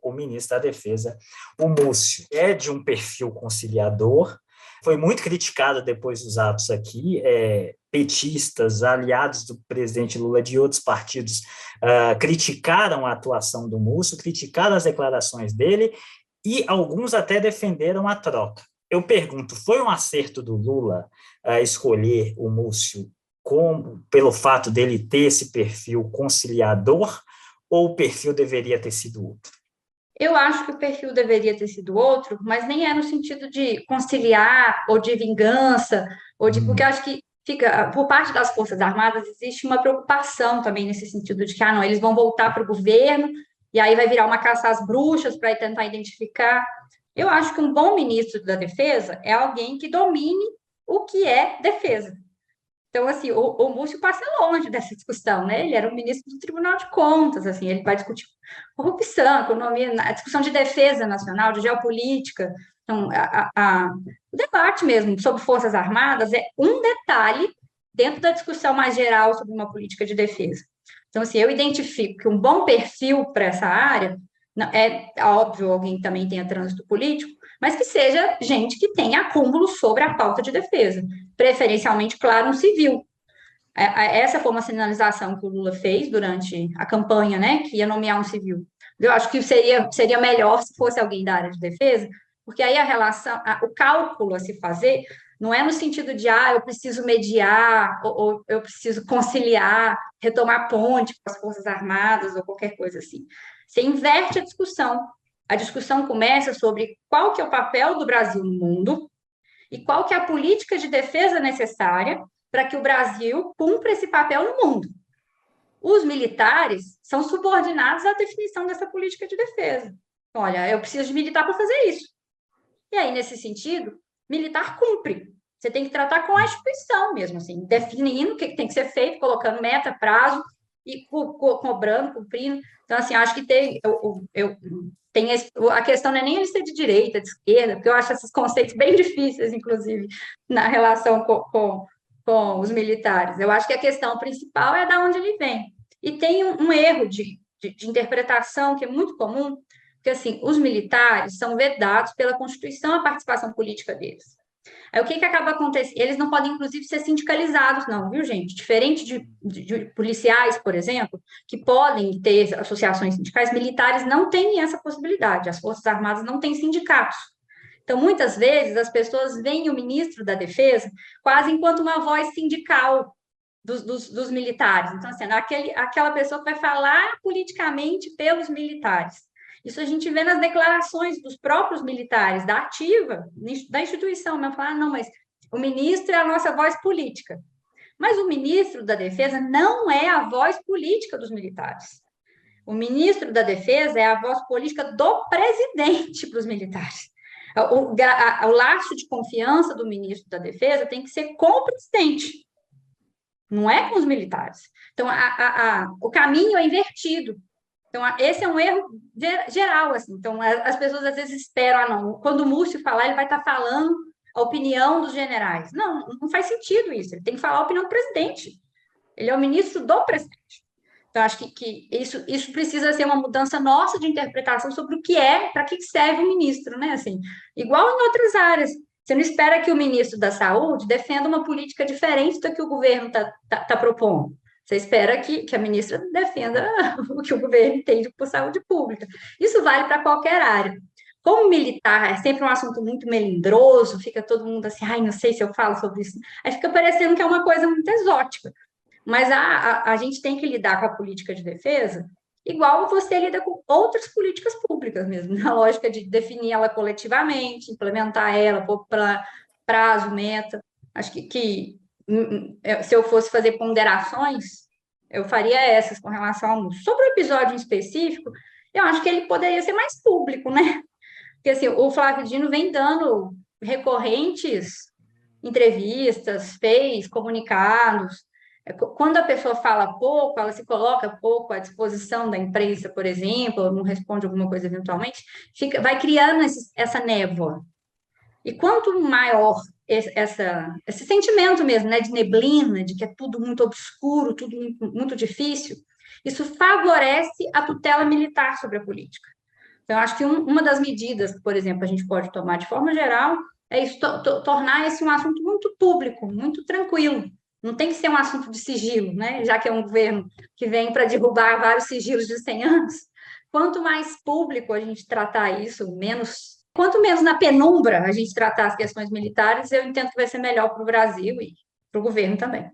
o ministro da Defesa, o Múcio. É de um perfil conciliador, foi muito criticado depois dos atos aqui, petistas, aliados do presidente Lula de outros partidos, criticaram a atuação do Múcio, criticaram as declarações dele, e alguns até defenderam a troca. Eu pergunto, foi um acerto do Lula escolher o Múcio pelo fato dele ter esse perfil conciliador, ou o perfil deveria ter sido outro? Eu acho que o perfil deveria ter sido outro, mas nem é no sentido de conciliar ou de vingança, porque eu acho que fica, por parte das Forças Armadas, existe uma preocupação também nesse sentido de que, não, eles vão voltar para o governo, e aí vai virar uma caça às bruxas para tentar identificar. Eu acho que um bom ministro da Defesa é alguém que domine o que é defesa. Então, assim, o Múcio passa longe dessa discussão, né? Ele era o ministro do Tribunal de Contas, assim, ele vai discutir corrupção, economia, a discussão de defesa nacional, de geopolítica. Então, o debate mesmo sobre Forças Armadas é um detalhe dentro da discussão mais geral sobre uma política de defesa. Então, assim, eu identifico que um bom perfil para essa área, é óbvio, alguém também tenha trânsito político, mas que seja gente que tenha acúmulo sobre a pauta de defesa, preferencialmente, claro, um civil. Essa foi uma sinalização que o Lula fez durante a campanha, né, que ia nomear um civil. Eu acho que seria melhor se fosse alguém da área de defesa, porque aí a relação, o cálculo a se fazer não é no sentido de, eu preciso mediar, ou eu preciso conciliar, retomar ponte com as Forças Armadas, ou qualquer coisa assim. Você inverte a discussão. A discussão começa sobre qual que é o papel do Brasil no mundo e qual que é a política de defesa necessária para que o Brasil cumpra esse papel no mundo. Os militares são subordinados à definição dessa política de defesa. Olha, eu preciso de militar para fazer isso. E aí, nesse sentido, militar cumpre. Você tem que tratar com a instituição mesmo, assim, definindo o que tem que ser feito, colocando meta, prazo, e cobrando, cumprindo. Então, assim, acho que a questão não é nem ele ser de direita, de esquerda, porque eu acho esses conceitos bem difíceis, inclusive, na relação com os militares. Eu acho que a questão principal é de onde ele vem. E tem um erro de interpretação que é muito comum, porque, assim, os militares são vedados pela Constituição a participação política deles. Aí o que acaba acontecendo? Eles não podem, inclusive, ser sindicalizados, não, viu, gente? Diferente de policiais, por exemplo, que podem ter associações sindicais, militares não têm essa possibilidade. As Forças Armadas não têm sindicatos. Então, muitas vezes, as pessoas veem o ministro da Defesa quase enquanto uma voz sindical dos militares. Então, assim, aquela pessoa que vai falar politicamente pelos militares. Isso a gente vê nas declarações dos próprios militares, da ativa, da instituição, mesmo falar, não, mas o ministro é a nossa voz política. Mas o ministro da Defesa não é a voz política dos militares. O ministro da Defesa é a voz política do presidente para os militares. O laço de confiança do ministro da Defesa tem que ser com o presidente, não é com os militares. Então, o caminho é invertido. Então, esse é um erro geral, assim. Então, as pessoas às vezes esperam, não, quando o Múcio falar, ele vai estar falando a opinião dos generais. Não, não faz sentido isso. Ele tem que falar a opinião do presidente. Ele é o ministro do presidente. Então, acho que isso precisa ser uma mudança nossa de interpretação sobre o que para que serve o ministro, né? Assim, igual em outras áreas. Você não espera que o ministro da Saúde defenda uma política diferente da que o governo tá propondo. Você espera que a ministra defenda o que o governo entende por saúde pública. Isso vale para qualquer área. Como militar é sempre um assunto muito melindroso, fica todo mundo assim, não sei se eu falo sobre isso. Aí fica parecendo que é uma coisa muito exótica. Mas a gente tem que lidar com a política de defesa igual você lida com outras políticas públicas mesmo, na lógica de definir ela coletivamente, implementar ela, pôr prazo, meta. Acho que se eu fosse fazer ponderações, eu faria essas com relação ao Múcio. Sobre o episódio em específico, eu acho que ele poderia ser mais público, né? Porque assim, o Flávio Dino vem dando recorrentes entrevistas, fez comunicados. Quando a pessoa fala pouco, ela se coloca pouco à disposição da imprensa, por exemplo, não responde alguma coisa eventualmente, vai criando essa névoa. E quanto maior esse sentimento mesmo, né, de neblina, de que é tudo muito obscuro, tudo muito, muito difícil, isso favorece a tutela militar sobre a política. Então, acho que uma das medidas que, por exemplo, a gente pode tomar de forma geral é isso, tornar esse um assunto muito público, muito tranquilo. Não tem que ser um assunto de sigilo, né? Já que é um governo que vem para derrubar vários sigilos de 100 anos. Quanto mais público a gente tratar isso, quanto menos na penumbra a gente tratar as questões militares, eu entendo que vai ser melhor para o Brasil e para o governo também.